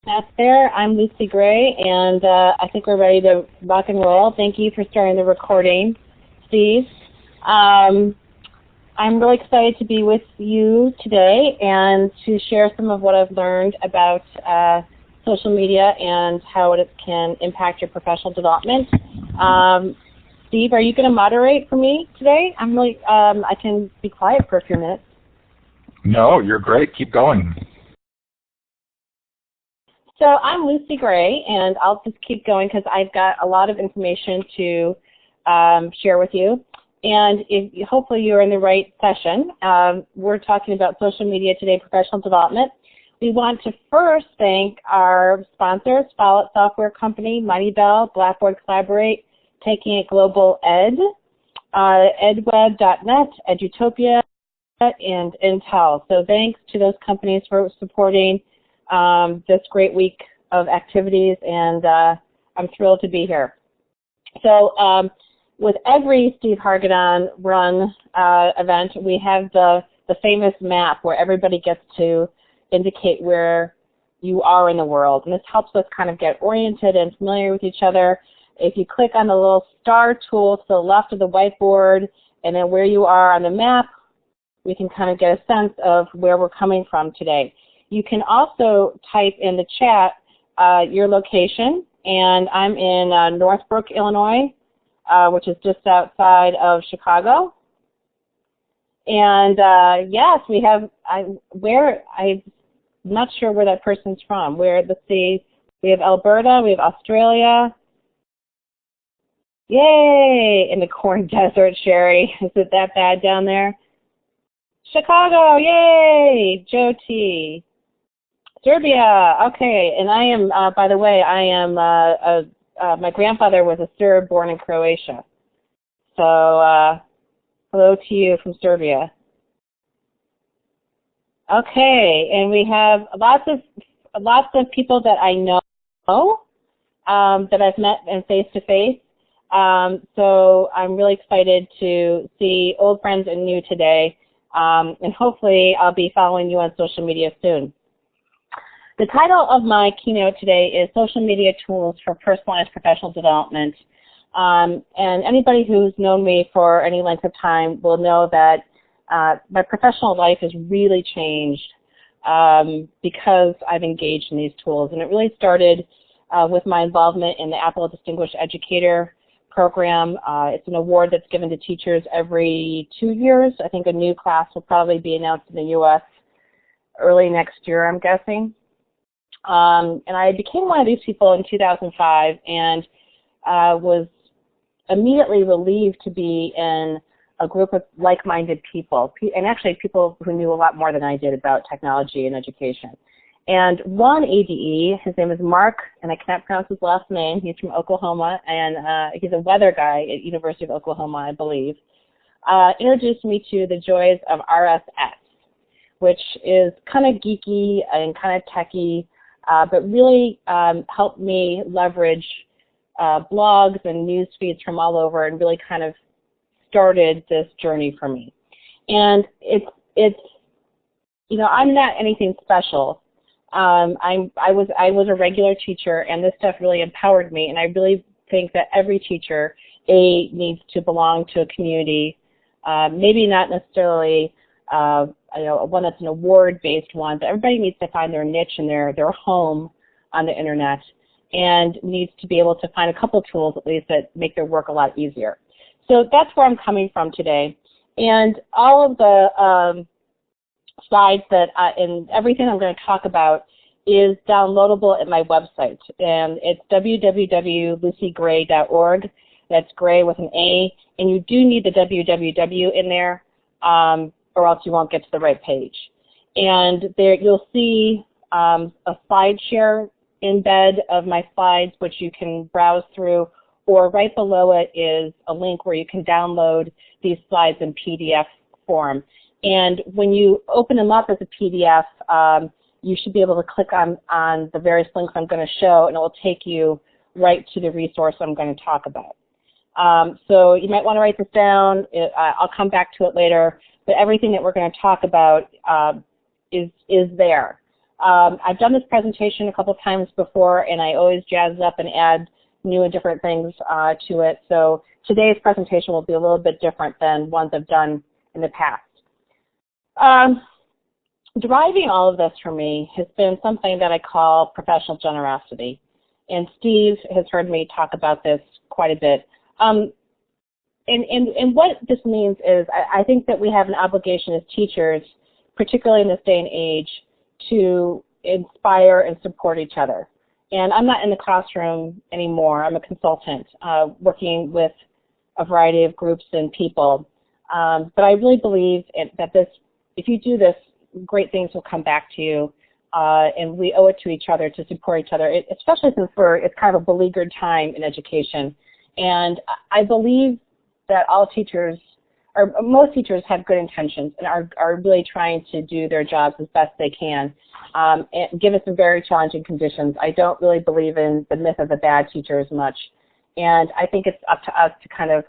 That's there. I'm Lucy Gray, and I think we're ready to rock and roll. Thank you for starting the recording, Steve. I'm really excited to be with you today and to share some of what I've learned about social media and how it can impact your professional development. Steve, are you going to moderate for me today? I can be quiet for a few minutes. No, you're great. Keep going. So I'm Lucy Gray, and I'll just keep going because I've got a lot of information to share with you. And hopefully you're in the right session. We're talking about social media today, professional development. We want to first thank our sponsors, Follett Software Company, Mighty Bell, Blackboard Collaborate, Taking It Global Ed, edweb.net, Edutopia, and Intel. So thanks to those companies for supporting this great week of activities, and I'm thrilled to be here. So with every Steve Hargadon run event, we have the famous map where everybody gets to indicate where you are in the world, and this helps us kind of get oriented and familiar with each other. If you click on the little star tool to the left of the whiteboard and then where you are on the map, we can kind of get a sense of where we're coming from today. You can also type in the chat your location, and I'm in Northbrook, Illinois, which is just outside of Chicago. And yes, we have, I'm not sure where that person's from. Let's see, we have Alberta, we have Australia. Yay! In the corn desert, Sherry. Is it that bad down there? Chicago, yay! Joe T. Serbia, okay, and I am, by the way, I am, my grandfather was a Serb born in Croatia. So, hello to you from Serbia. Okay, and we have lots of people that I know, that I've met in face-to-face. So I'm really excited to see old friends and new today, and hopefully I'll be following you on social media soon. The title of my keynote today is Social Media Tools for Personalized Professional Development. And anybody who's known me for any length of time will know that my professional life has really changed because I've engaged in these tools. And it really started with my involvement in the Apple Distinguished Educator program. It's an award that's given to teachers every 2 years. I think a new class will probably be announced in the U.S. early next year, I'm guessing. And I became one of these people in 2005 and was immediately relieved to be in a group of like-minded people, and actually people who knew a lot more than I did about technology and education. And one ADE, his name is Mark, and I cannot pronounce his last name. He's from Oklahoma, and he's a weather guy at University of Oklahoma, I believe, introduced me to the joys of RSS, which is kind of geeky and kind of techy, but really helped me leverage blogs and news feeds from all over, and really kind of started this journey for me. And it's you know, I'm not anything special. I was a regular teacher, and this stuff really empowered me. And I really think that every teacher needs to belong to a community, maybe not necessarily one that's an award-based one, but everybody needs to find their niche and their home on the internet, and needs to be able to find a couple tools at least that make their work a lot easier. So that's where I'm coming from today. And all of the slides and everything I'm going to talk about is downloadable at my website, and it's www.lucygray.org. That's Gray with an A, and you do need the www in there, or else you won't get to the right page. And there you'll see a slide share embed of my slides, which you can browse through, or right below it is a link where you can download these slides in PDF form. And when you open them up as a PDF, you should be able to click on the various links I'm going to show, and it will take you right to the resource I'm going to talk about. So you might want to write this down. I'll come back to it later, but everything that we're going to talk about is there. I've done this presentation a couple of times before, and I always jazz it up and add new and different things to it. So today's presentation will be a little bit different than ones I've done in the past. Driving all of this for me has been something that I call professional generosity. And Steve has heard me talk about this quite a bit. And what this means is I think that we have an obligation as teachers, particularly in this day and age, to inspire and support each other. And I'm not in the classroom anymore. I'm a consultant working with a variety of groups and people. But I really believe that if you do this, great things will come back to you. And we owe it to each other to support each other, especially since it's kind of a beleaguered time in education. And I believe that all teachers, or most teachers, have good intentions and are really trying to do their jobs as best they can, and given some very challenging conditions. I don't really believe in the myth of the bad teacher as much. And I think it's up to us to kind of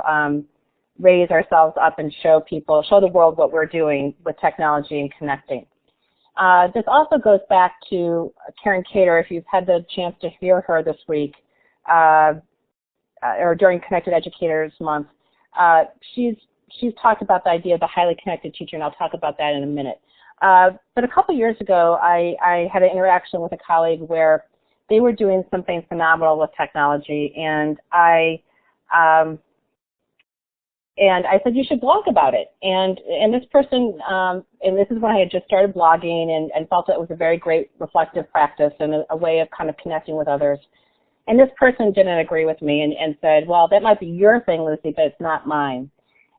raise ourselves up and show the world what we're doing with technology and connecting. This also goes back to Karen Cater, if you've had the chance to hear her this week, or during Connected Educators Month. She's talked about the idea of the highly connected teacher, and I'll talk about that in a minute. But a couple years ago, I had an interaction with a colleague where they were doing something phenomenal with technology, and I said, you should blog about it. And this person, and this is when I had just started blogging and felt that it was a very great reflective practice and a way of kind of connecting with others. And this person didn't agree with me and said, well, that might be your thing, Lucy, but it's not mine.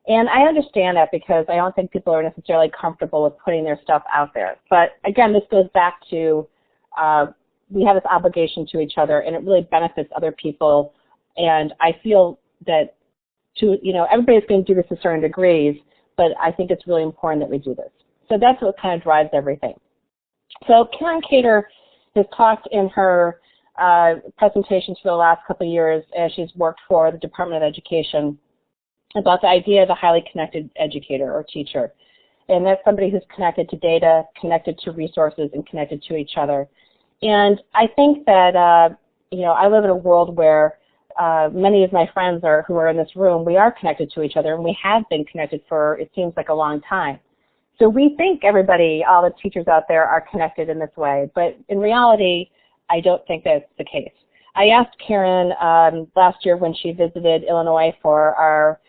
And I understand that because I don't think people are necessarily comfortable with putting their stuff out there. But again, this goes back to we have this obligation to each other, and it really benefits other people. And I feel that everybody's going to do this to certain degrees, but I think it's really important that we do this. So that's what kind of drives everything. So Karen Cater has talked in her presentations for the last couple of years as she's worked for the Department of Education about the idea of a highly connected educator or teacher. And that's somebody who's connected to data, connected to resources, and connected to each other. And I think that, I live in a world where many of my friends who are in this room, we are connected to each other, and we have been connected for, it seems like, a long time. So we think everybody, all the teachers out there, are connected in this way. But in reality, I don't think that's the case. I asked Karen last year when she visited Illinois for our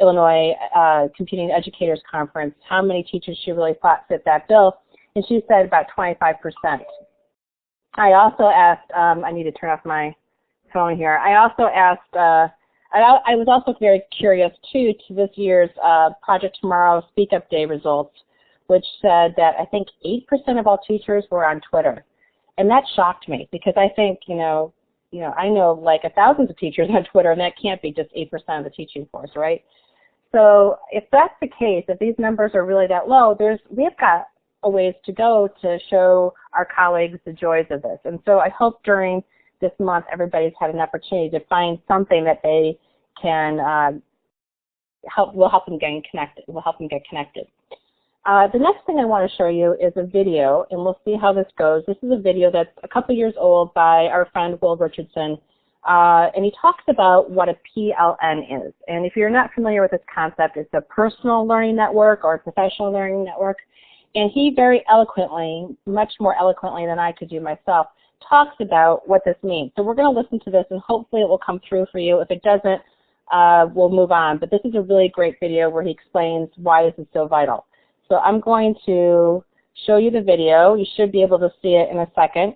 Illinois Competing Educators Conference how many teachers she really thought fit that bill, and she said about 25%. I also asked, I need to turn off my phone here. I also asked, I was also very curious too to this year's Project Tomorrow Speak Up Day results, which said that I think 8% of all teachers were on Twitter. And that shocked me because I think, I know like thousands of teachers on Twitter, and that can't be just 8% of the teaching force, right? So if that's the case, if these numbers are really that low, we've got a ways to go to show our colleagues the joys of this. And so I hope during this month everybody's had an opportunity to find something that they can will help them get connected. The next thing I want to show you is a video, and we'll see how this goes. This is a video that's a couple years old by our friend Will Richardson, and he talks about what a PLN is. And if you're not familiar with this concept, it's a personal learning network or a professional learning network. And he very eloquently, much more eloquently than I could do myself, talks about what this means. So we're going to listen to this, and hopefully it will come through for you. If it doesn't, we'll move on. But this is a really great video where he explains why this is so vital. So I'm going to show you the video. You should be able to see it in a second.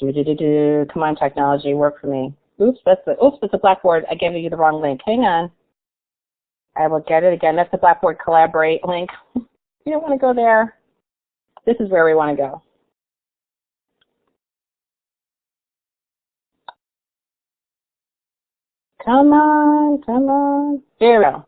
Come on, technology, work for me. Oops, that's a Blackboard. I gave you the wrong link. Hang on. I will get it again. That's the Blackboard Collaborate link. You don't want to go there. This is where we want to go. Come on, come on. There we go.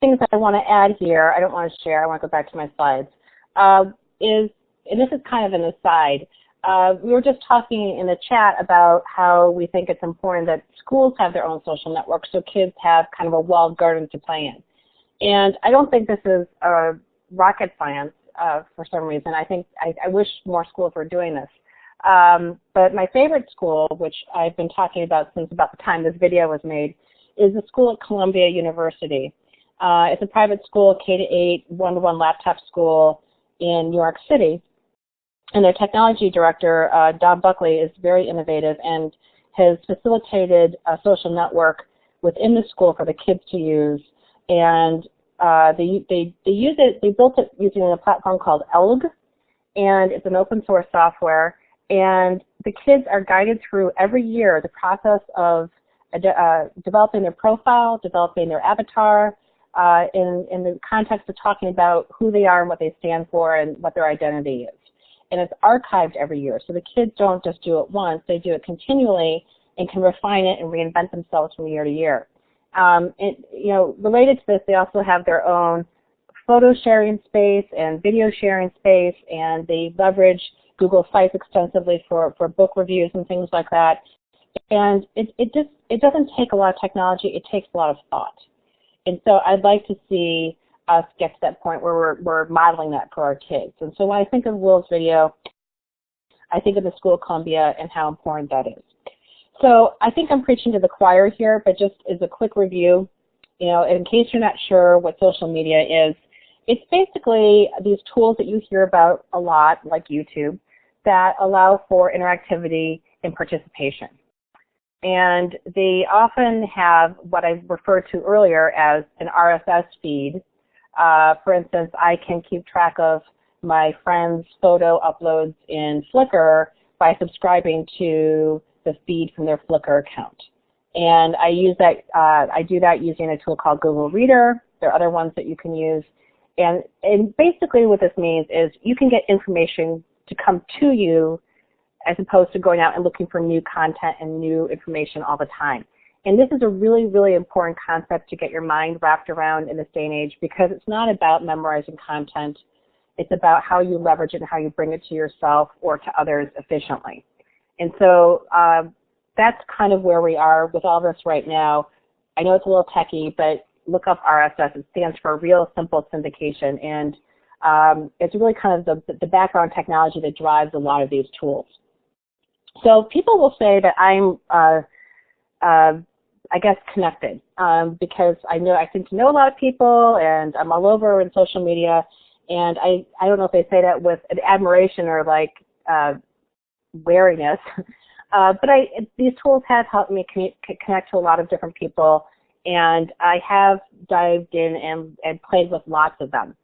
Things I want to add here, I don't want to share, I want to go back to my slides, is, and this is kind of an aside, we were just talking in the chat about how we think it's important that schools have their own social networks so kids have kind of a walled garden to play in. And I don't think this is rocket science for some reason. I wish more schools were doing this. But my favorite school, which I've been talking about since about the time this video was made, is the school at Columbia University. It's a private school, K-8, one-to-one laptop school in New York City. And their technology director, Don Buckley, is very innovative and has facilitated a social network within the school for the kids to use. And they use it, they built it using a platform called ELG, and it's an open source software. And the kids are guided through every year the process of developing their profile, developing their avatar, in the context of talking about who they are and what they stand for and what their identity is. And it's archived every year, so the kids don't just do it once, they do it continually and can refine it and reinvent themselves from year to year. Related to this, they also have their own photo sharing space and video sharing space, and they leverage Google Sites extensively for book reviews and things like that. And it doesn't take a lot of technology, it takes a lot of thought. And so I'd like to see us get to that point where we're modeling that for our kids. And so when I think of Will's video, I think of the School of Columbia and how important that is. So I think I'm preaching to the choir here, but just as a quick review, in case you're not sure what social media is, it's basically these tools that you hear about a lot, like YouTube, that allow for interactivity and participation. And they often have what I referred to earlier as an RSS feed. For instance, I can keep track of my friends' photo uploads in Flickr by subscribing to the feed from their Flickr account. And I do that using a tool called Google Reader. There are other ones that you can use. And basically what this means is you can get information to come to you as opposed to going out and looking for new content and new information all the time. And this is a really, really important concept to get your mind wrapped around in this day and age, because it's not about memorizing content. It's about how you leverage it and how you bring it to yourself or to others efficiently. And so that's kind of where we are with all this right now. I know it's a little techy, but look up RSS. It stands for Real Simple Syndication. And it's really kind of the background technology that drives a lot of these tools. So people will say that I'm, I guess, connected because I seem to know a lot of people and I'm all over in social media. And I don't know if they say that with an admiration or like wariness, but these tools have helped me connect to a lot of different people, and I have dived in and played with lots of them.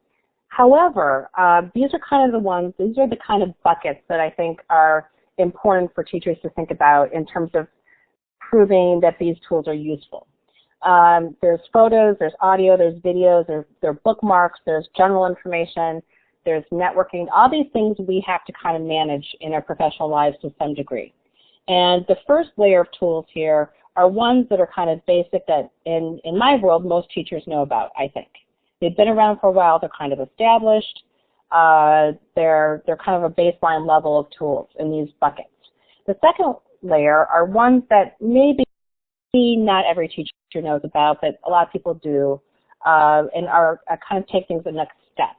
However, these are the kind of buckets that I think are important for teachers to think about in terms of proving that these tools are useful. There's photos, there's audio, there's videos, there are bookmarks, there's general information, there's networking. All these things we have to kind of manage in our professional lives to some degree. And the first layer of tools here are ones that are kind of basic that in my world most teachers know about, I think. They've been around for a while, they're kind of established, they're kind of a baseline level of tools in these buckets. The second layer are ones that maybe not every teacher knows about, but a lot of people do, and are kind of take things the next step.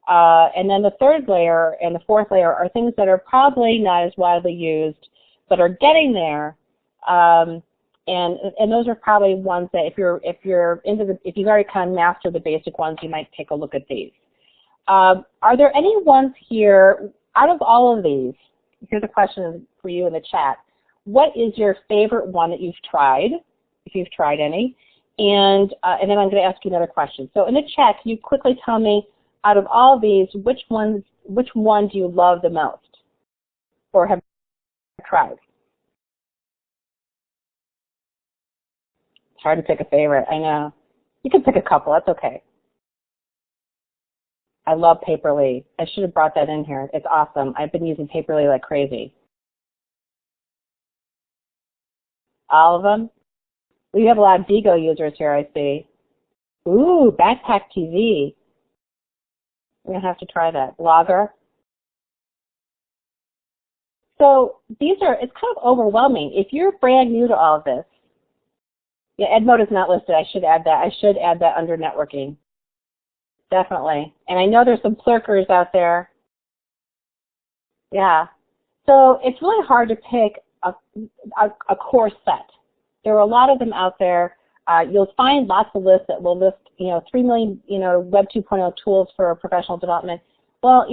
And then the third layer and the fourth layer are things that are probably not as widely used, but are getting there. And those are probably ones that if you've already kind of mastered the basic ones, you might take a look at these. Are there any ones here out of all of these? Here's a question for you in the chat. What is your favorite one that you've tried? if you've tried any. And then I'm going to ask you another question. So in the chat, can you quickly tell me, out of all of these, which one do you love the most or have tried? It's hard to pick a favorite, I know. You can pick a couple, that's okay. I love Paperly. I should have brought that in here. It's awesome. I've been using Paperly like crazy. All of them? Well, you have a lot of Digo users here, I see. Ooh, Backpack TV. We're going to have to try that. Blogger. So it's kind of overwhelming. If you're brand new to all of this, yeah, EdMode is not listed. I should add that. I should add that under networking. Definitely. And I know there's some plurkers out there. Yeah. So it's really hard to pick a core set. There are a lot of them out there. You'll find lots of lists that will list, 3 million, Web 2.0 tools for professional development. Well,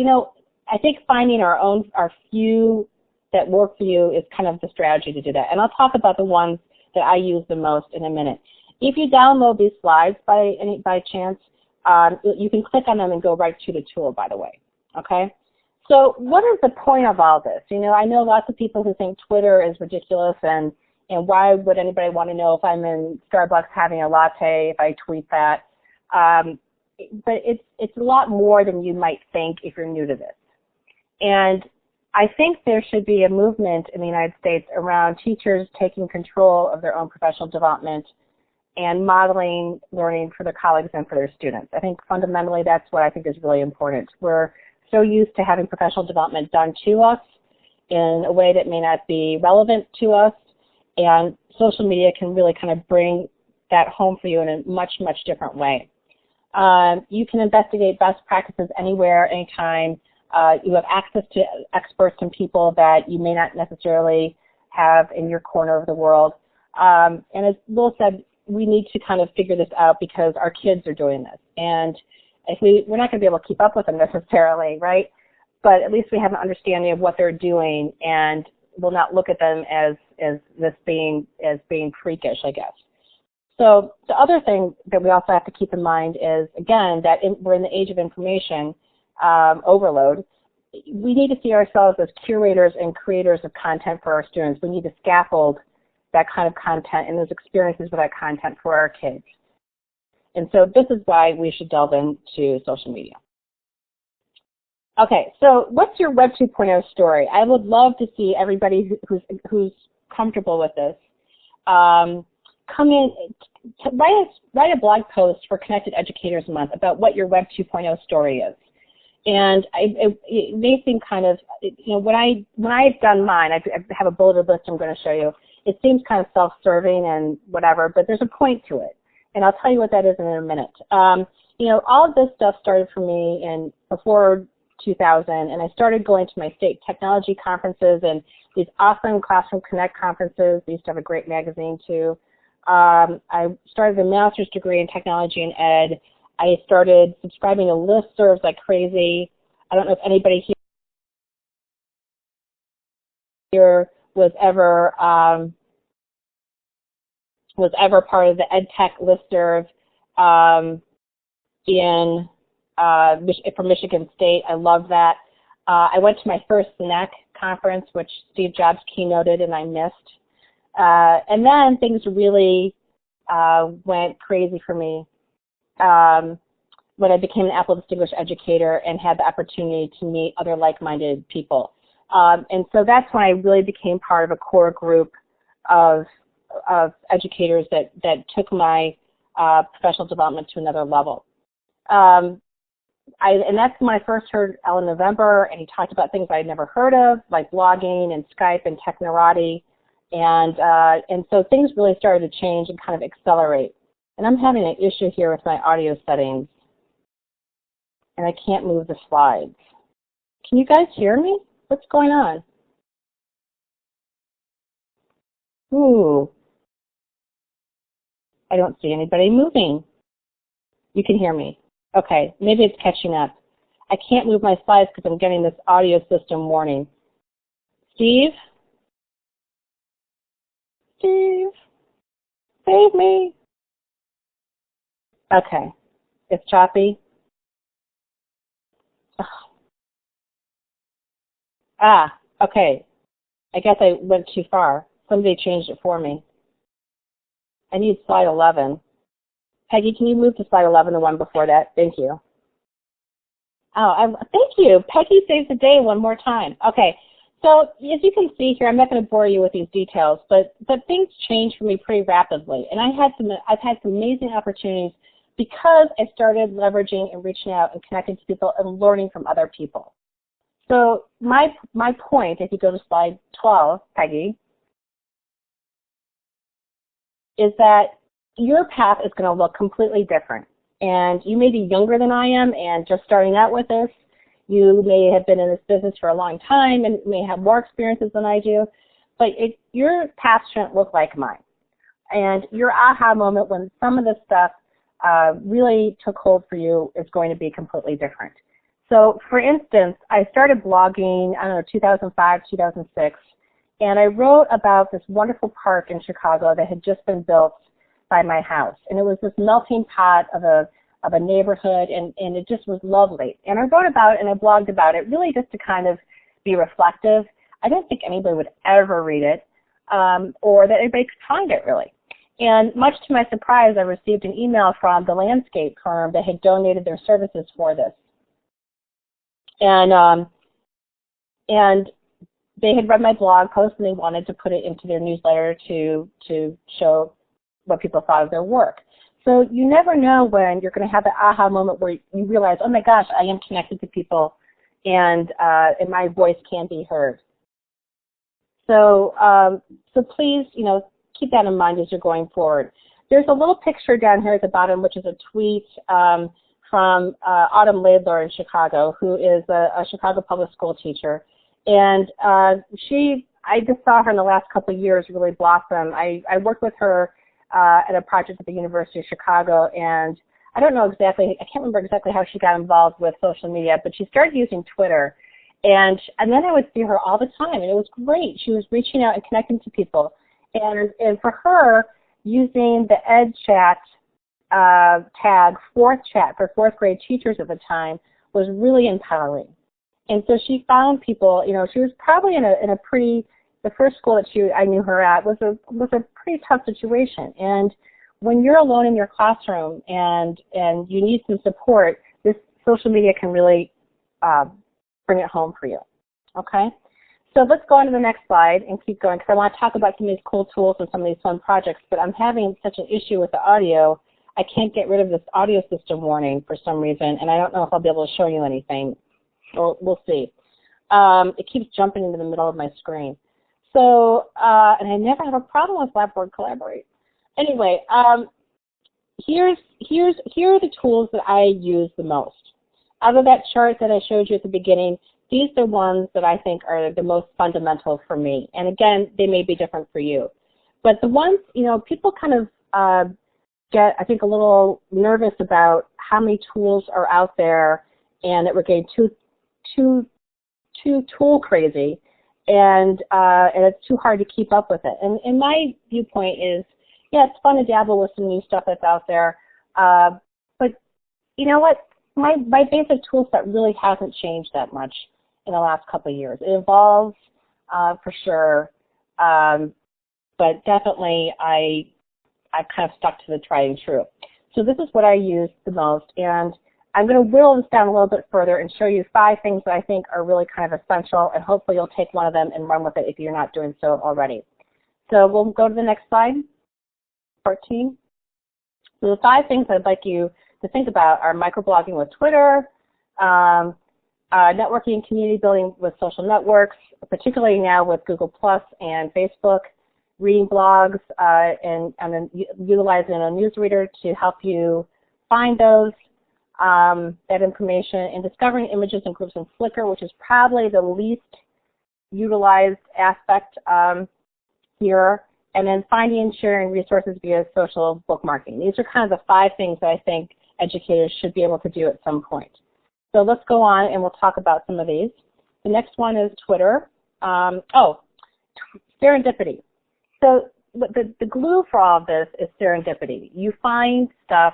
I think finding our few that work for you is kind of the strategy to do that. And I'll talk about the ones that I use the most in a minute. If you download these slides by chance, you can click on them and go right to the tool, by the way, okay? So what is the point of all this? I know lots of people who think Twitter is ridiculous and why would anybody want to know if I'm in Starbucks having a latte if I tweet that? But it's a lot more than you might think if you're new to this. And I think there should be a movement in the United States around teachers taking control of their own professional development and modeling learning for their colleagues and for their students. I think fundamentally that's what I think is really important. We're so used to having professional development done to us in a way that may not be relevant to us, and social media can really kind of bring that home for you in a much, much different way. You can investigate best practices anywhere, anytime. You have access to experts and people that you may not necessarily have in your corner of the world. And as Will said, we need to kind of figure this out because our kids are doing this. And if we're not going to be able to keep up with them necessarily, right? But at least we have an understanding of what they're doing and we'll not look at them as being freakish, I guess. So the other thing that we also have to keep in mind is, again, that we're in the age of information overload. We need to see ourselves as curators and creators of content for our students. We need to scaffold that kind of content and those experiences with that content for our kids. And so this is why we should delve into social media. Okay, so what's your Web 2.0 story? I would love to see everybody who's comfortable with this come in, write a blog post for Connected Educators Month about what your Web 2.0 story is. And it may seem kind of, when I've done mine, I have a bulleted list I'm going to show you. It seems kind of self-serving and whatever, but there's a point to it. And I'll tell you what that is in a minute. All of this stuff started for me before 2000, and I started going to my state technology conferences and these awesome Classroom Connect conferences. They used to have a great magazine too. I started a master's degree in technology and ed. I started subscribing to listservs like crazy. I don't know if anybody here was ever part of the EdTech listserv from Michigan State. I love that. I went to my first SNEC conference, which Steve Jobs keynoted, and I missed. And then things really went crazy for me when I became an Apple Distinguished Educator and had the opportunity to meet other like-minded people. And so that's when I really became part of a core group of educators that took my professional development to another level. And that's when I first heard Alan November, and he talked about things I'd never heard of, like blogging and Skype and Technorati. And so things really started to change and kind of accelerate. And I'm having an issue here with my audio settings, and I can't move the slides. Can you guys hear me? What's going on? Ooh. I don't see anybody moving. You can hear me. Okay, maybe it's catching up. I can't move my slides because I'm getting this audio system warning. Steve? Steve? Save me. Okay. It's choppy. Ugh. Ah, okay. I guess I went too far. Somebody changed it for me. I need slide 11. Peggy, can you move to slide 11, the one before that? Thank you. Oh, thank you. Peggy saves the day one more time. Okay. So as you can see here, I'm not going to bore you with these details, but things change for me pretty rapidly. And I've had some amazing opportunities because I started leveraging and reaching out and connecting to people and learning from other people. So my point, if you go to slide 12, Peggy, is that your path is going to look completely different. And you may be younger than I am and just starting out with this. You may have been in this business for a long time and may have more experiences than I do, but your path shouldn't look like mine. And your aha moment when some of this stuff really took hold for you is going to be completely different. So for instance, I started blogging, 2005, 2006, and I wrote about this wonderful park in Chicago that had just been built by my house. And it was this melting pot of a neighborhood, and it just was lovely. And I wrote about it and I blogged about it really just to kind of be reflective. I didn't think anybody would ever read it or that anybody could find it really. And much to my surprise, I received an email from the landscape firm that had donated their services for this. And they had read my blog post and they wanted to put it into their newsletter to show what people thought of their work. So you never know when you're going to have the aha moment where you realize, oh my gosh, I am connected to people and my voice can be heard. So so please, keep that in mind as you're going forward. There's a little picture down here at the bottom, which is a tweet from Autumn Laidlaw in Chicago, who is a Chicago public school teacher. And I just saw her in the last couple of years really blossom. I worked with her at a project at the University of Chicago, and I can't remember exactly how she got involved with social media, but she started using Twitter. And then I would see her all the time, and it was great. She was reaching out and connecting to people. And for her, using the EdChat tag, fourth chat for fourth grade teachers at the time, was really empowering. And so she found people, she was probably in a pretty, the first school that I knew her at was a pretty tough situation. And when you're alone in your classroom and you need some support, this social media can really bring it home for you. Okay? So let's go on to the next slide and keep going, because I want to talk about some of these cool tools and some of these fun projects, but I'm having such an issue with the audio, I can't get rid of this audio system warning for some reason, and I don't know if I'll be able to show you anything. We'll see. It keeps jumping into the middle of my screen. So, and I never have a problem with Blackboard Collaborate. Anyway, here are the tools that I use the most. Out of that chart that I showed you at the beginning, these are the ones that I think are the most fundamental for me. And again, they may be different for you. But the ones, people kind of get, I think, a little nervous about how many tools are out there and that we're getting too tool crazy, and it's too hard to keep up with it. And my viewpoint is, yeah, it's fun to dabble with some new stuff that's out there, but you know what? My basic tool set really hasn't changed that much in the last couple of years. It evolves for sure, but definitely I've kind of stuck to the tried and true. So this is what I use the most, and I'm going to whittle this down a little bit further and show you 5 things that I think are really kind of essential, and hopefully you'll take one of them and run with it if you're not doing so already. So we'll go to the next slide, 14. So the 5 things I'd like you to think about are microblogging with Twitter, networking and community building with social networks, particularly now with Google Plus and Facebook, reading blogs, and then utilizing a newsreader to help you find those, that information, and discovering images and groups in Flickr, which is probably the least utilized aspect here, and then finding and sharing resources via social bookmarking. These are kind of the 5 things that I think educators should be able to do at some point. So let's go on and we'll talk about some of these. The next one is Twitter. Serendipity. So the glue for all of this is serendipity. You find stuff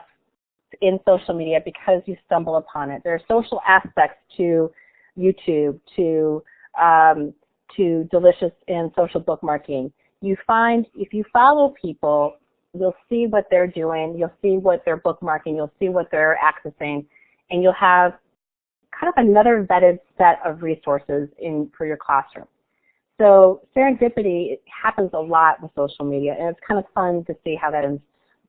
in social media because you stumble upon it. There are social aspects to YouTube, to Delicious and social bookmarking. You find, if you follow people, you'll see what they're doing, you'll see what they're bookmarking, you'll see what they're accessing, and you'll have kind of another vetted set of resources for your classroom. So serendipity happens a lot with social media, and it's kind of fun to see how that is.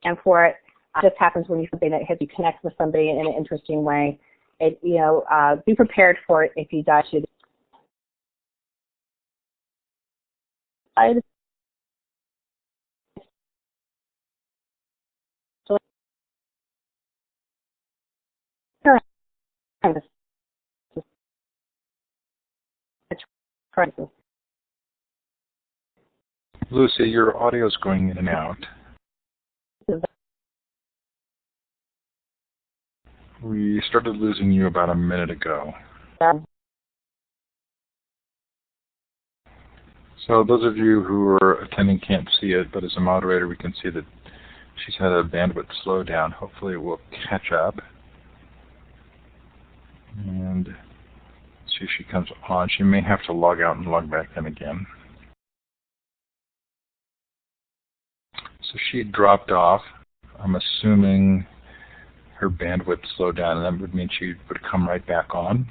And for it, just happens when you something that helps you connect with somebody in an interesting way. Be prepared for it if you die to. Lucy, your audio is going in and out. We started losing you about a minute ago. So those of you who are attending can't see it, but as a moderator we can see that she's had a bandwidth slowdown. Hopefully it will catch up. And see if she comes on. She may have to log out and log back in again. So she dropped off. I'm assuming her bandwidth slowed down, and that would mean she would come right back on.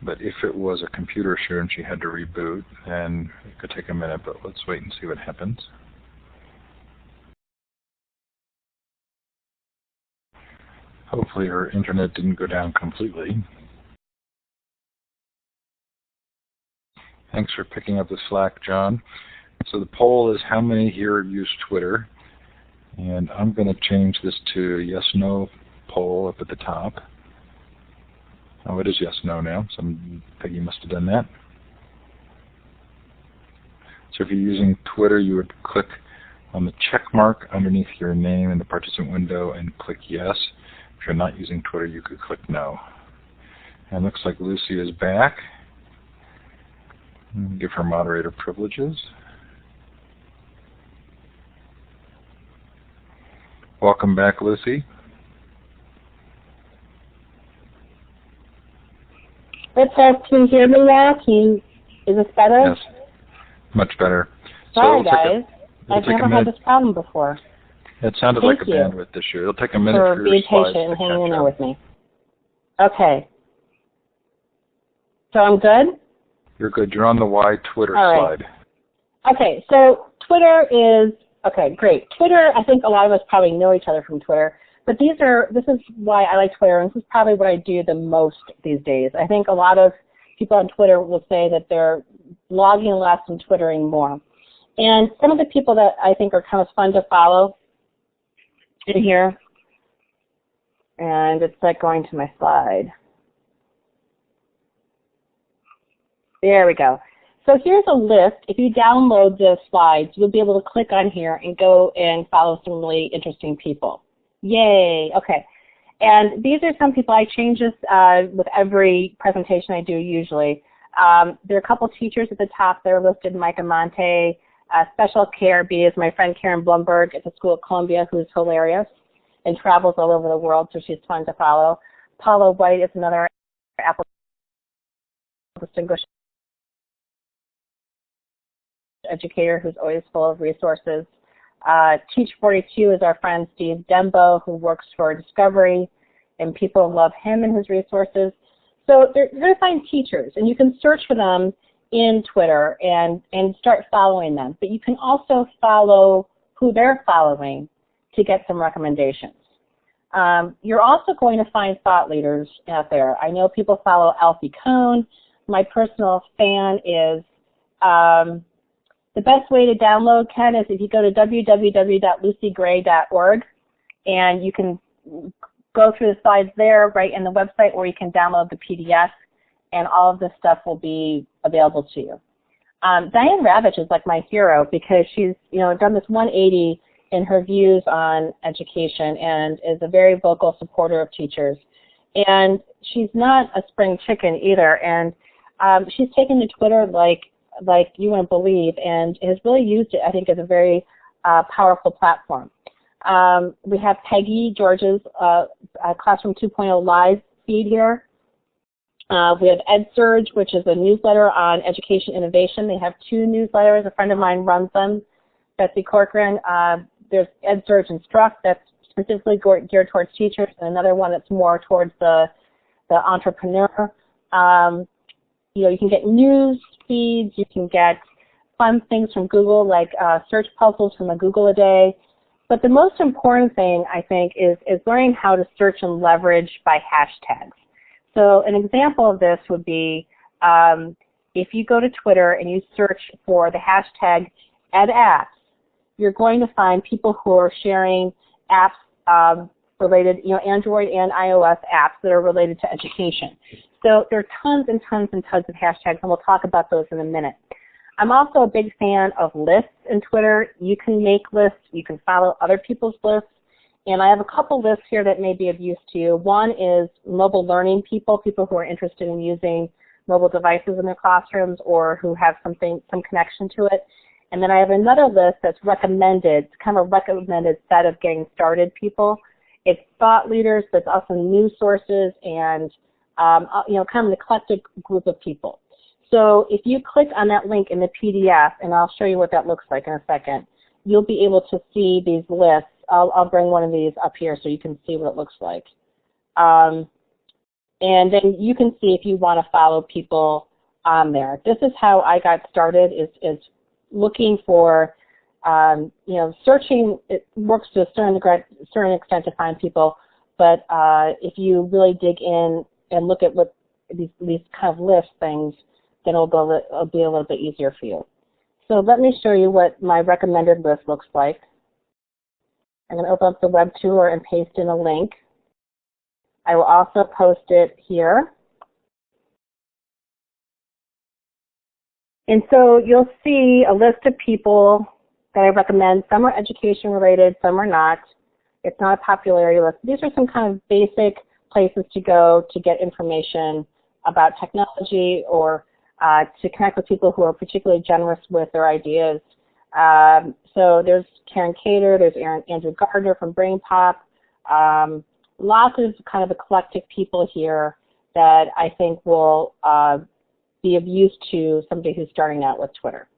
But if it was a computer issue and she had to reboot, then it could take a minute, but let's wait and see what happens. Hopefully her internet didn't go down completely. Thanks for picking up the slack, John. So the poll is how many here use Twitter? And I'm going to change this to yes-no poll up at the top. Oh, it is yes-no now. Peggy must have done that. So if you're using Twitter, you would click on the check mark underneath your name in the participant window and click yes. If you're not using Twitter, you could click no. And it looks like Lucy is back. Give her moderator privileges. Welcome back, Lucy. Can you hear me now? Is this better? Yes, much better. Sorry, guys. I've never had this problem before. It sounded like a bandwidth issue. It'll take a minute for your being slides patient and to hanging in catch there up. with me. Okay. So I'm good? You're good. You're on the Y Twitter right. slide. Okay, so Twitter is, okay, great. Twitter, I think a lot of us probably know each other from Twitter, but this is why I like Twitter, and this is probably what I do the most these days. I think a lot of people on Twitter will say that they're blogging less and Twittering more. And some of the people that I think are kind of fun to follow in here, and it's like going to my slide. There we go. So here's a list. If you download the slides, you'll be able to click on here and go and follow some really interesting people. Yay, okay. And these are some people. I change this with every presentation I do usually. There are a couple teachers at the top that are listed, Mike Amante. Special Care B is my friend Karen Blumberg at the School of Columbia, who's hilarious and travels all over the world, so she's fun to follow. Paula White is another Apple distinguished educator who's always full of resources. Teach 42 is our friend Steve Dembo, who works for Discovery, and people love him and his resources. So you're going to find teachers, and you can search for them in Twitter and start following them. But you can also follow who they're following to get some recommendations. You're also going to find thought leaders out there. I know people follow Alfie Kohn. My personal fan is the best way to download, Ken, is if you go to www.lucygray.org, and you can go through the slides there right in the website, or you can download the PDF, and all of this stuff will be available to you. Diane Ravitch is like my hero because she's done this 180 in her views on education and is a very vocal supporter of teachers. And she's not a spring chicken either, and she's taken to Twitter like like you wouldn't believe, and has really used it, I think, as a very powerful platform. We have Peggy George's Classroom 2.0 live feed here. We have EdSurge, which is a newsletter on education innovation. They have 2 newsletters. A friend of mine runs them, Betsy Corcoran. There's EdSurge Instruct, that's specifically geared towards teachers, and another one that's more towards the entrepreneur. You can get news feeds, you can get fun things from Google, like search puzzles from a Google a day. But the most important thing, I think, is learning how to search and leverage by hashtags. So an example of this would be if you go to Twitter and you search for the hashtag EdApps, you're going to find people who are sharing apps related, Android and iOS apps that are related to education. So there are tons and tons and tons of hashtags, and we'll talk about those in a minute. I'm also a big fan of lists in Twitter. You can make lists. You can follow other people's lists. And I have a couple lists here that may be of use to you. One is mobile learning people who are interested in using mobile devices in their classrooms or who have some connection to it. And then I have another list that's recommended. It's kind of a recommended set of getting started people. It's thought leaders, but it's also news sources and kind of an eclectic group of people. So if you click on that link in the PDF, and I'll show you what that looks like in a second, you'll be able to see these lists. I'll bring one of these up here so you can see what it looks like. And then you can see if you want to follow people on there. This is how I got started, is looking for, searching. It works to a certain extent to find people, but if you really dig in and look at what these kind of list things, then it'll be a little bit easier for you. So let me show you what my recommended list looks like. I'm going to open up the web tour and paste in a link. I will also post it here. And so you'll see a list of people that I recommend. Some are education related, some are not. It's not a popularity list. These are some kind of basic places to go to get information about technology or to connect with people who are particularly generous with their ideas. So there's Karen Cater, there's Andrew Gardner from BrainPop, lots of kind of eclectic people here that I think will be of use to somebody who's starting out with Twitter.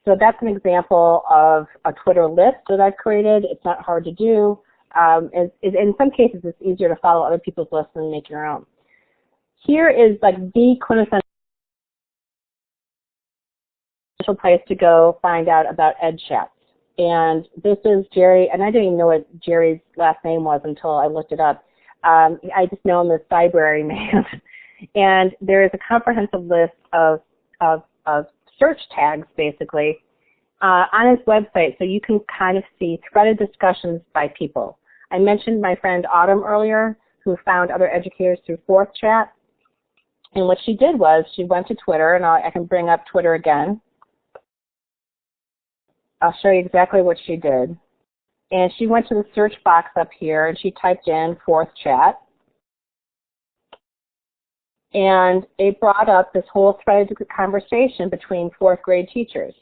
So that's an example of a Twitter list that I've created. It's not hard to do. In some cases, it's easier to follow other people's lists than make your own. Here is like the quintessential place to go find out about EdChat. And this is Jerry, and I didn't even know what Jerry's last name was until I looked it up. I just know him as Library Man. And there is a comprehensive list of search tags, basically, on his website, so you can kind of see threaded discussions by people. I mentioned my friend Autumn earlier, who found other educators through 4th Chat. And what she did was she went to Twitter, and I can bring up Twitter again. I'll show you exactly what she did. And she went to the search box up here, and she typed in 4th Chat. And it brought up this whole threaded conversation between 4th grade teachers.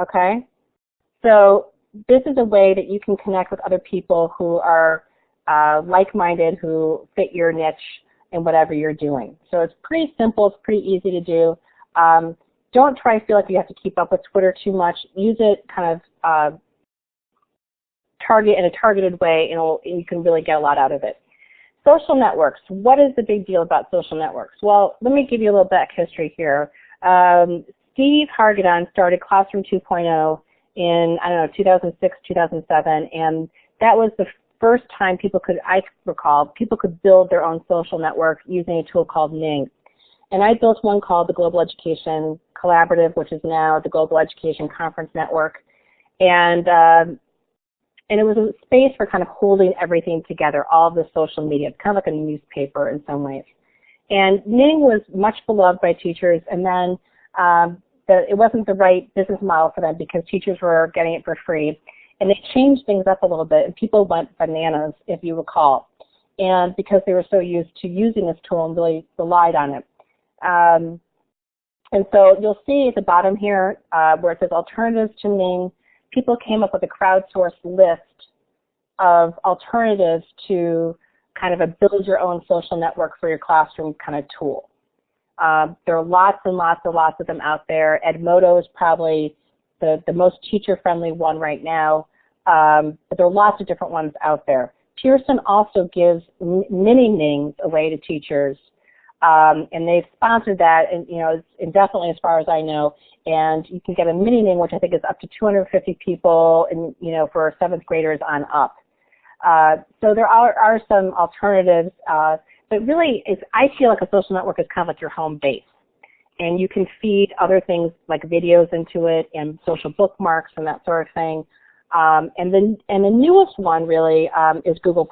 Okay? So this is a way that you can connect with other people who are like-minded, who fit your niche in whatever you're doing. So it's pretty simple. It's pretty easy to do. Don't try to feel like you have to keep up with Twitter too much. Use it kind of target in a targeted way, and you can really get a lot out of it. Social networks. What is the big deal about social networks? Well, let me give you a little back history here. Steve Hargadon started Classroom 2.0 in, 2006, 2007, and that was the first time I recall, people could build their own social network using a tool called Ning. And I built one called the Global Education Collaborative, which is now the Global Education Conference Network. And it was a space for kind of holding everything together, all of the social media. It's kind of like a newspaper in some ways. And Ning was much beloved by teachers, and then it wasn't the right business model for them because teachers were getting it for free. And they changed things up a little bit, and people went bananas, if you recall. And because they were so used to using this tool and really relied on it. And so you'll see at the bottom here where it says alternatives to Ning, people came up with a crowdsourced list of alternatives to kind of a build your own social network for your classroom kind of tool. There are lots and lots of them out there. Edmodo is probably the most teacher-friendly one right now, but there are lots of different ones out there. Pearson also gives mini Nings away to teachers, and they've sponsored that, and indefinitely as far as I know. And you can get a mini Ning, which I think is up to 250 people, and for 7th graders on up. So there are some alternatives, but really, I feel like a social network is kind of like your home base, and you can feed other things like videos into it and social bookmarks and that sort of thing. And the newest one really is Google+.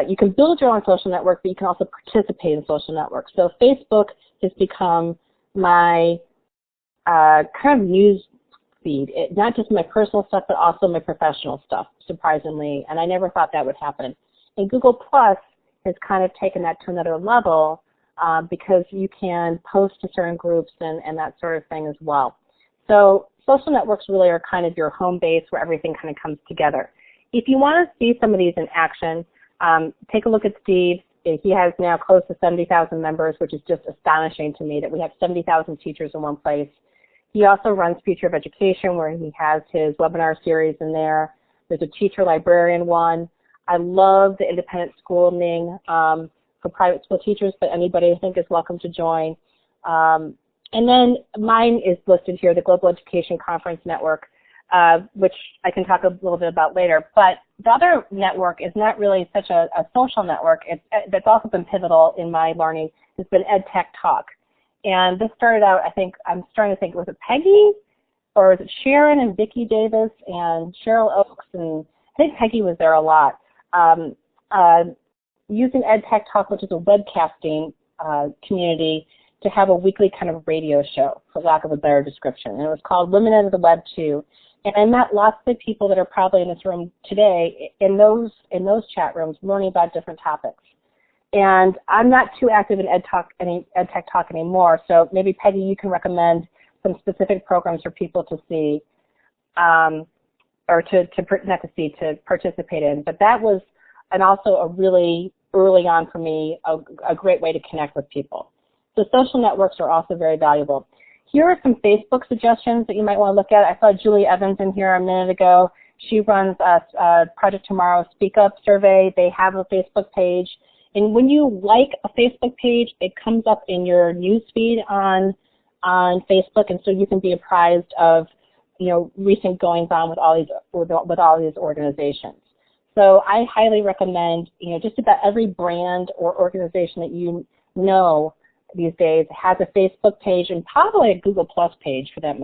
You can build your own social network, but you can also participate in social networks. So Facebook has become my kind of news feed, not just my personal stuff, but also my professional stuff, surprisingly, and I never thought that would happen. And Google Plus has kind of taken that to another level because you can post to certain groups and that sort of thing as well. So social networks really are kind of your home base where everything kind of comes together. If you want to see some of these in action, take a look at Steve. He has now close to 70,000 members, which is just astonishing to me that we have 70,000 teachers in one place. He also runs Future of Education, where he has his webinar series in there. There's a teacher librarian one. I love the independent school Ning for private school teachers, but anybody I think is welcome to join. And then mine is listed here, the Global Education Conference Network, which I can talk a little bit about later. But the other network is not really such a social network. That's also been pivotal in my learning. It's been EdTech Talk. And this started out, I'm starting to think, was it Peggy? Or was it Sharon and Vicki Davis and Cheryl Oakes? And I think Peggy was there a lot. Using EdTech Talk, which is a webcasting community, to have a weekly kind of radio show, for lack of a better description. And it was called Women of the Web 2. And I met lots of people that are probably in this room today in those chat rooms learning about different topics. And I'm not too active in EdTech Talk anymore, so maybe Peggy, you can recommend some specific programs for people to see, or to participate in. But that was, and also a really early on for me, a great way to connect with people. So social networks are also very valuable. Here are some Facebook suggestions that you might want to look at. I saw Julie Evans in here a minute ago. She runs a Project Tomorrow Speak Up survey. They have a Facebook page. And when you like a Facebook page, it comes up in your news feed on Facebook, and so you can be apprised of recent goings on with all these organizations. So I highly recommend just about every brand or organization that you know these days has a Facebook page and probably a Google Plus page for that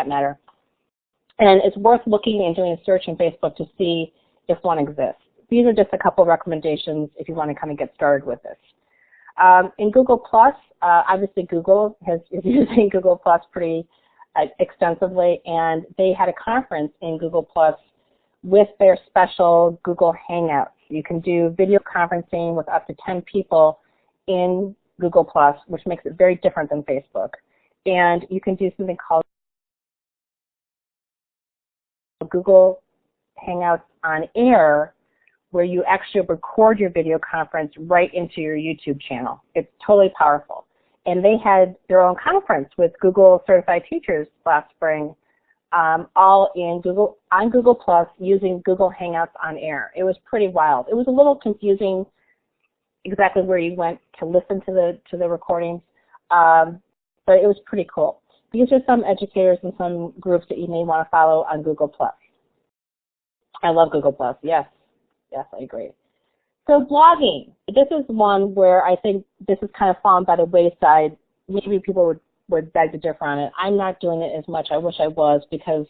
matter. And it's worth looking and doing a search on Facebook to see if one exists. These are just a couple of recommendations if you want to kind of get started with this. In Google Plus, obviously Google is using Google Plus pretty extensively, and they had a conference in Google Plus with their special Google Hangouts. You can do video conferencing with up to 10 people in Google Plus, which makes it very different than Facebook. And you can do something called Google Hangouts on Air, where you actually record your video conference right into your YouTube channel. It's totally powerful. And they had their own conference with Google certified teachers last spring, all in on Google Plus using Google Hangouts on Air. It was pretty wild. It was a little confusing exactly where you went to listen to the recordings, but it was pretty cool. These are some educators and some groups that you may want to follow on Google Plus. I love Google Plus. Yes, I agree. So blogging, this is one where I think this has kind of fallen by the wayside. Maybe people would beg to differ on it. I'm not doing it as much. I wish I was because,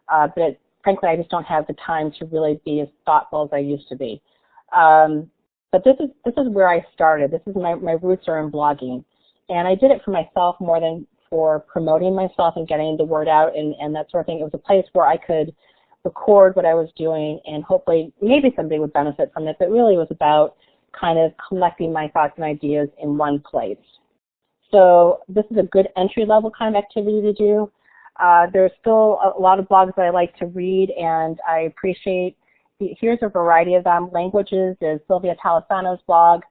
but frankly, I just don't have the time to really be as thoughtful as I used to be. But this is where I started. This is my roots are in blogging, and I did it for myself more than for promoting myself and getting the word out and that sort of thing. It was a place where I could record what I was doing, and hopefully maybe somebody would benefit from it, but really it was about kind of collecting my thoughts and ideas in one place. So this is a good entry-level kind of activity to do. There's still a lot of blogs that I like to read, and I appreciate. Here's a variety of them. Languages is Sylvia Talisano's blog.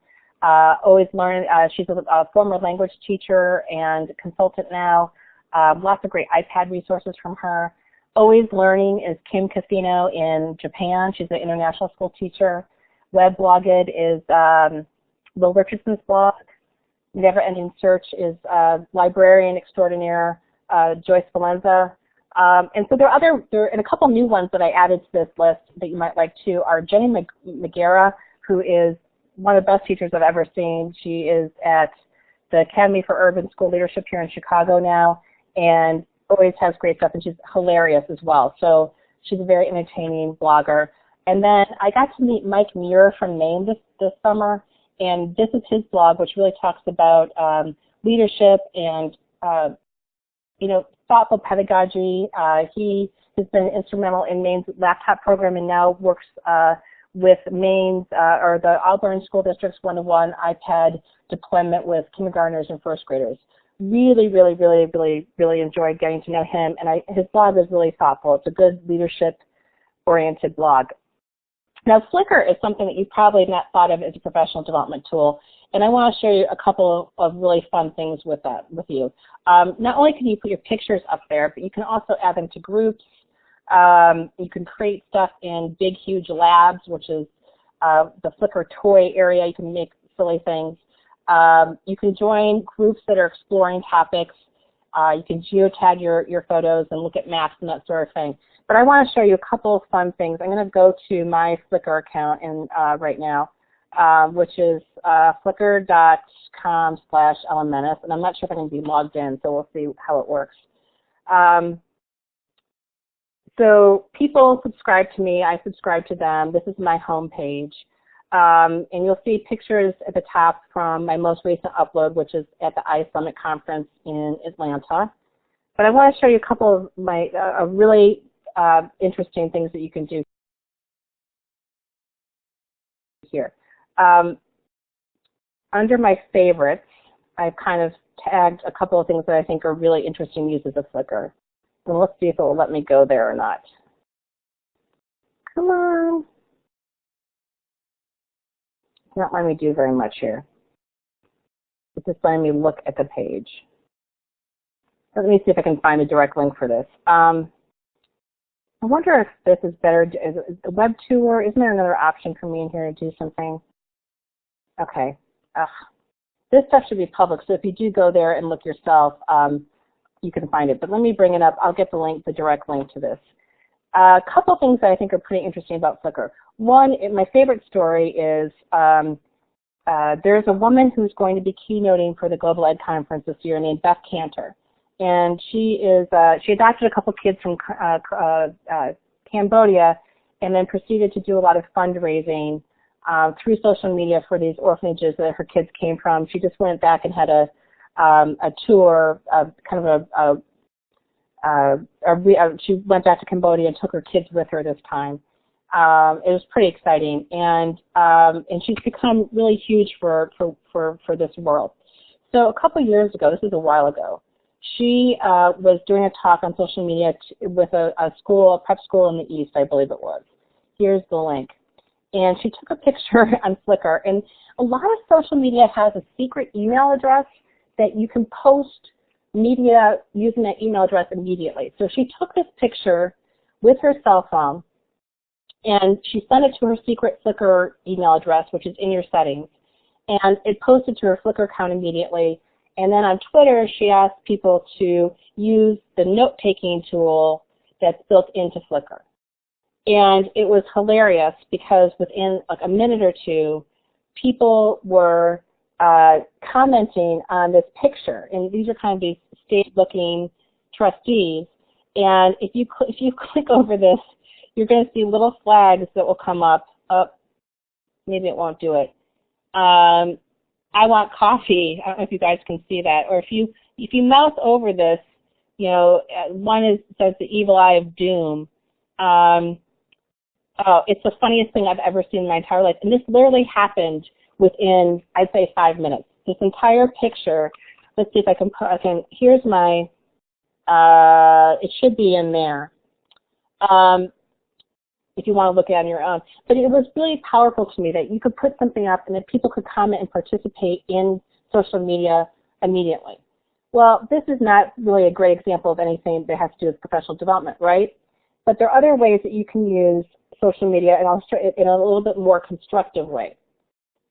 Always Learn. She's a former language teacher and consultant now. Lots of great iPad resources from her. Always Learning is Kim Casino in Japan. She's an international school teacher. Weblogged is Will Richardson's blog. Never Ending Search is librarian extraordinaire Joyce Valenza. And so there are a couple new ones that I added to this list that you might like too are Jenny Mogera, who is one of the best teachers I've ever seen. She is at the Academy for Urban School Leadership here in Chicago now, and always has great stuff, and she's hilarious as well. So she's a very entertaining blogger. And then I got to meet Mike Muir from Maine this summer, and this is his blog, which really talks about leadership and thoughtful pedagogy. He has been instrumental in Maine's laptop program and now works with Maine's or the Auburn School District's one-to-one iPad deployment with kindergartners and first graders. Really, really, really, really, really enjoyed getting to know him, and his blog is really thoughtful. It's a good leadership-oriented blog. Now, Flickr is something that you probably have not thought of as a professional development tool, and I want to show you a couple of really fun things with you. Not only can you put your pictures up there, but you can also add them to groups. You can create stuff in big, huge labs, which is the Flickr toy area. You can make silly things. You can join groups that are exploring topics. You can geotag your photos and look at maps and that sort of thing. But I want to show you a couple of fun things. I'm going to go to my Flickr account right now, which is flickr.com/elementis, and I'm not sure if I can be logged in, so we'll see how it works. So people subscribe to me, I subscribe to them. This is my home page. And you'll see pictures at the top from my most recent upload, which is at the iSummit conference in Atlanta. But I want to show you a couple of my really interesting things that you can do here. Under my favorites, I've kind of tagged a couple of things that I think are really interesting uses of Flickr. And let's see if it will let me go there or not. Come on. It's not letting me do very much here. It's just letting me look at the page. Let me see if I can find a direct link for this. I wonder if this is better. Is the web tour, isn't there another option for me in here to do something? Okay. This stuff should be public, so if you do go there and look yourself, you can find it. But let me bring it up. I'll get the direct link to this. A couple things that I think are pretty interesting about Flickr. One, my favorite story is there's a woman who's going to be keynoting for the Global Ed Conference this year named Beth Cantor. And she adopted a couple kids from Cambodia and then proceeded to do a lot of fundraising through social media for these orphanages that her kids came from. She just went back and had a tour, she went back to Cambodia and took her kids with her this time. It was pretty exciting, and she's become really huge for this world. So a couple years ago, this is a while ago, she was doing a talk on social media with a prep school in the East, I believe it was. Here's the link. And she took a picture on Flickr, and a lot of social media has a secret email address that you can post media using that email address immediately. So she took this picture with her cell phone, and she sent it to her secret Flickr email address, which is in your settings, and it posted to her Flickr account immediately. And then on Twitter, she asked people to use the note-taking tool that's built into Flickr. And it was hilarious because within like a minute or two, people were commenting on this picture. And these are kind of these stage-looking trustees. And if you click over this, you're going to see little flags that will come up. Oh, maybe it won't do it. I want coffee. I don't know if you guys can see that. Or if you mouse over this, one says the evil eye of doom. It's the funniest thing I've ever seen in my entire life. And this literally happened within, I'd say, 5 minutes. This entire picture let's see if I can put, here's my, it should be in there. If you want to look at it on your own. But it was really powerful to me that you could put something up and that people could comment and participate in social media immediately. Well, this is not really a great example of anything that has to do with professional development, right? But there are other ways that you can use social media in a little bit more constructive way,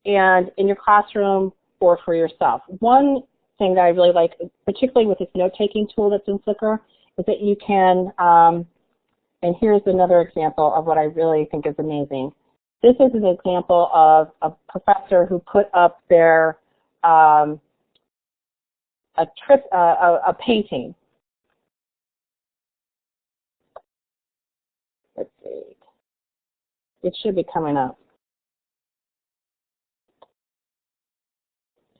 and in your classroom or for yourself. One thing that I really like, particularly with this note-taking tool that's in Flickr, is that you can, and here's another example of what I really think is amazing. This is an example of a professor who put up their a painting. Let's see. It should be coming up.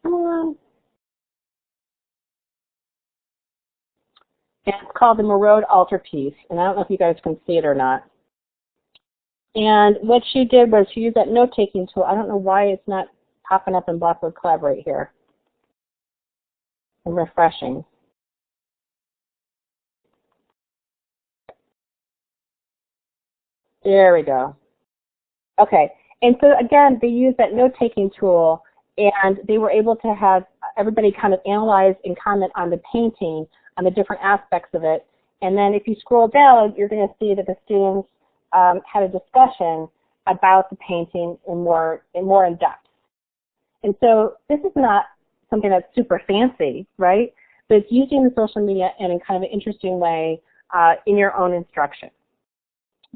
Come on. And it's called the Marode Altarpiece, and I don't know if you guys can see it or not. And what she did was she used that note-taking tool. I don't know why it's not popping up in Blackboard Collaborate here. I'm refreshing. There we go. Okay, and so again, they used that note-taking tool, and they were able to have everybody kind of analyze and comment on the painting, on the different aspects of it. And then if you scroll down, you're going to see that the students had a discussion about the painting in more in depth. And so this is not something that's super fancy, right? But it's using the social media in kind of an interesting way in your own instruction.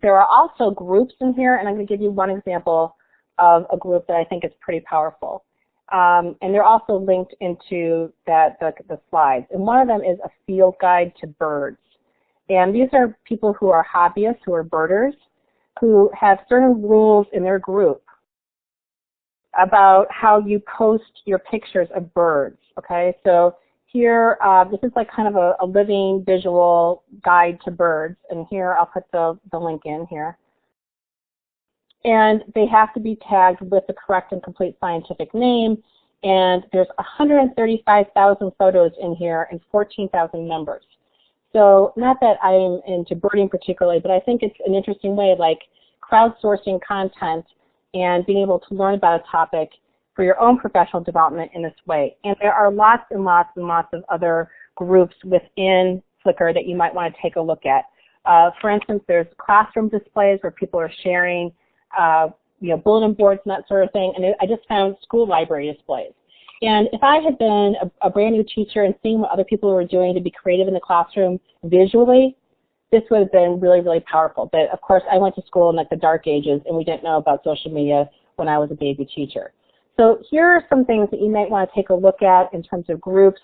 There are also groups in here, and I'm going to give you one example of a group that I think is pretty powerful. And they're also linked into the slides. And one of them is a field guide to birds. And these are people who are hobbyists, who are birders, who have certain rules in their group about how you post your pictures of birds, okay? So here, this is like kind of a living visual guide to birds. And here, I'll put the link in here. And they have to be tagged with the correct and complete scientific name. And there's 135,000 photos in here and 14,000 members. So not that I'm into birding particularly, but I think it's an interesting way of like crowdsourcing content and being able to learn about a topic for your own professional development in this way. And there are lots and lots and lots of other groups within Flickr that you might want to take a look at. For instance, there's classroom displays where people are sharing bulletin boards and that sort of thing. And I just found school library displays. And if I had been a brand new teacher and seeing what other people were doing to be creative in the classroom visually, this would have been really, really powerful. But of course, I went to school in like the dark ages, and we didn't know about social media when I was a baby teacher. So here are some things that you might want to take a look at in terms of groups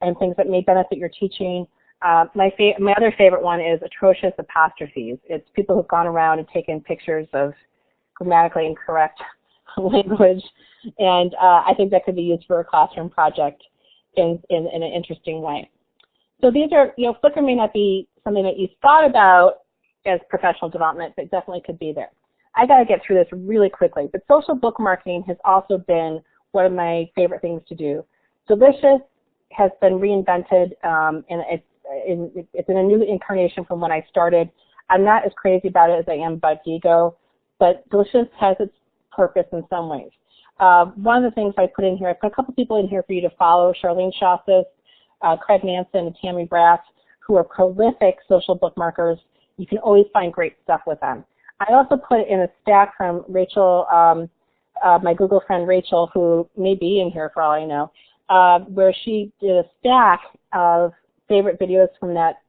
and things that may benefit your teaching. My other favorite one is atrocious apostrophes. It's people who've gone around and taken pictures of grammatically incorrect language, and I think that could be used for a classroom project in an interesting way. So these are, Flickr may not be something that you thought about as professional development, but definitely could be there. I got to get through this really quickly, but social bookmarking has also been one of my favorite things to do. Delicious has been reinvented, and it's in a new incarnation from when I started. I'm not as crazy about it as I am about Digo, but Delicious has its purpose in some ways. One of the things I put in here, I put a couple people in here for you to follow, Charlene Shassis, Craig Manson, and Tammy Brass, who are prolific social bookmarkers. You can always find great stuff with them. I also put in a stack from Rachel, my Google friend Rachel, who may be in here for all I know, where she did a stack of favorite videos from that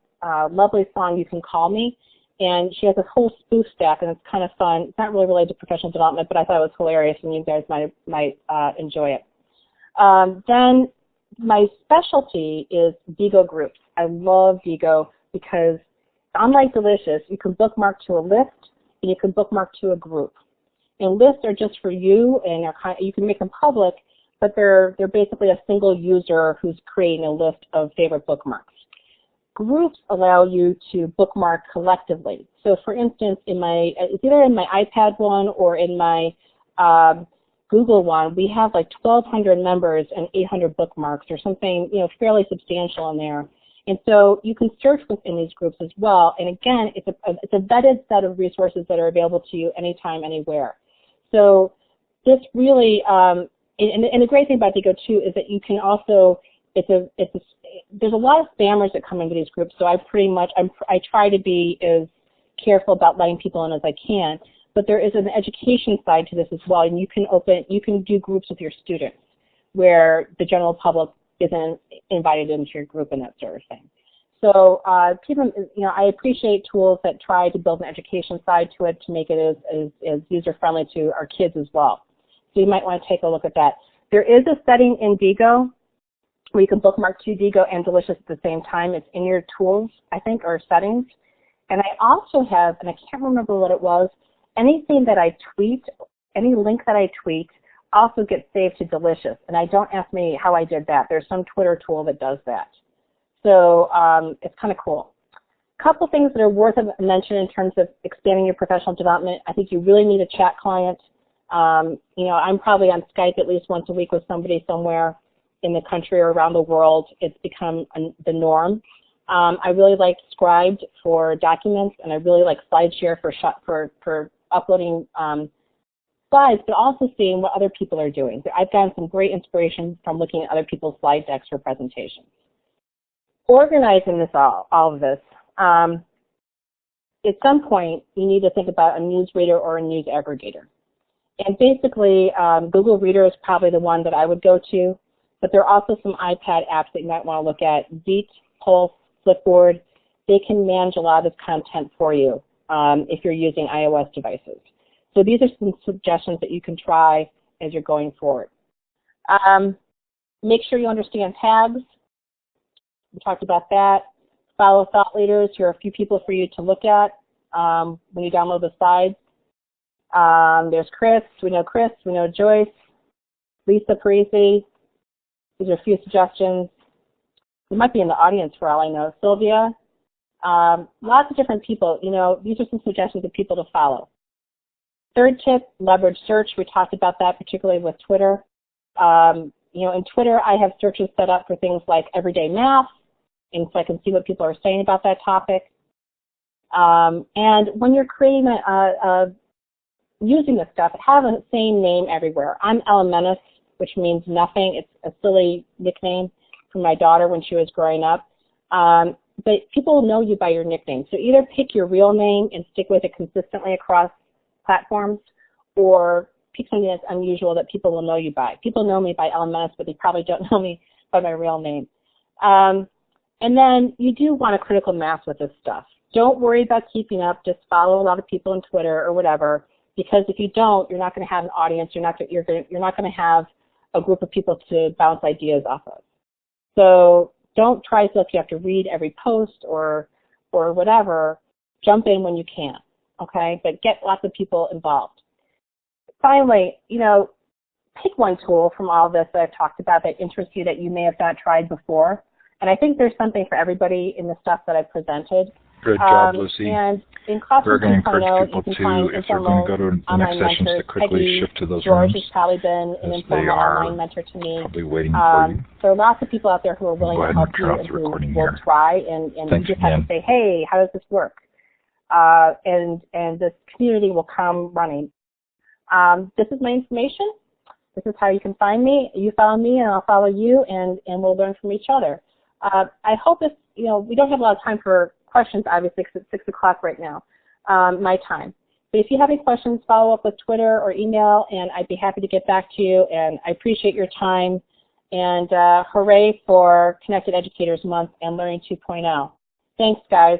lovely song, You Can Call Me. And she has this whole spoof stack, and it's kind of fun. It's not really related to professional development, but I thought it was hilarious, and you guys might enjoy it. Then my specialty is Digo groups. I love Digo because, unlike Delicious, you can bookmark to a list, and you can bookmark to a group. And lists are just for you, and you can make them public, but they're basically a single user who's creating a list of favorite bookmarks. Groups allow you to bookmark collectively. So for instance, it's either in my iPad one or in my Google one, we have like 1,200 members and 800 bookmarks or something, fairly substantial in there. And so you can search within these groups as well. And again, it's a vetted set of resources that are available to you anytime, anywhere. So this really, and the great thing about Diigo too is that you can also, there's a lot of spammers that come into these groups. So I try to be as careful about letting people in as I can. But there is an education side to this as well, and you can do groups with your students where the general public isn't invited into your group and that sort of thing. So I appreciate tools that try to build an education side to it to make it as user-friendly to our kids as well. So you might want to take a look at that. There is a setting in Diigo where you can bookmark to Diigo and Delicious at the same time. It's in your tools, I think, or settings. And I also have, and I can't remember what it was, anything that I tweet, any link that I tweet also gets saved to Delicious. And don't ask me how I did that. There's some Twitter tool that does that. So it's kind of cool. A couple things that are worth a mention in terms of expanding your professional development. I think you really need a chat client. I'm probably on Skype at least once a week with somebody somewhere in the country or around the world. It's become the norm. I really like Scribd for documents, and I really like SlideShare for uploading slides, but also seeing what other people are doing. So I've gotten some great inspiration from looking at other people's slide decks for presentations. Organizing all of this, at some point you need to think about a news reader or a news aggregator. And basically, Google Reader is probably the one that I would go to, but there are also some iPad apps that you might want to look at. Beat, Pulse, Flipboard, they can manage a lot of this content for you if you're using iOS devices. So these are some suggestions that you can try as you're going forward. Make sure you understand tags. We talked about that. Follow thought leaders. Here are a few people for you to look at when you download the slides. There's Chris. We know Joyce. Lisa Parisi. These are a few suggestions. You might be in the audience for all I know. Sylvia. Lots of different people. These are some suggestions of people to follow. Third tip, leverage search. We talked about that particularly with Twitter. In Twitter, I have searches set up for things like everyday math, and so I can see what people are saying about that topic. And when you're creating using this stuff, have a same name everywhere. I'm Elementis, which means nothing. It's a silly nickname from my daughter when she was growing up. But people know you by your nickname. So either pick your real name and stick with it consistently across platforms, or pick something that's unusual that people will know you by. People know me by Elementis, but they probably don't know me by my real name. And then you do want a critical mass with this stuff. Don't worry about keeping up. Just follow a lot of people on Twitter or whatever, because if you don't, you're not going to have an audience. You're not going to have a group of people to bounce ideas off of. So don't try to feel like you have to read every post or whatever. Jump in when you can, okay? But get lots of people involved. Finally, pick one tool from all this that I've talked about that interests you that you may have not tried before. And I think there's something for everybody in the stuff that I presented. Good job, Lucy. And in Classroom We're going to 2.0, encourage people you can to, find if they're going to go to the next sessions, to quickly Peggy, shift to those George rooms, has probably been an as informal they are online mentor to me. probably waiting for you. There are lots of people out there who are willing Go to ahead help and you turn off and the who recording will here. try, and you just have to say, hey, how does this work? And this community will come running. This is my information. This is how you can find me. You follow me, and I'll follow you, and we'll learn from each other. I hope this, we don't have a lot of time for questions, obviously, because it's 6 o'clock right now, my time. But if you have any questions, follow up with Twitter or email, and I'd be happy to get back to you. And I appreciate your time. And hooray for Connected Educators Month and Learning 2.0. Thanks, guys.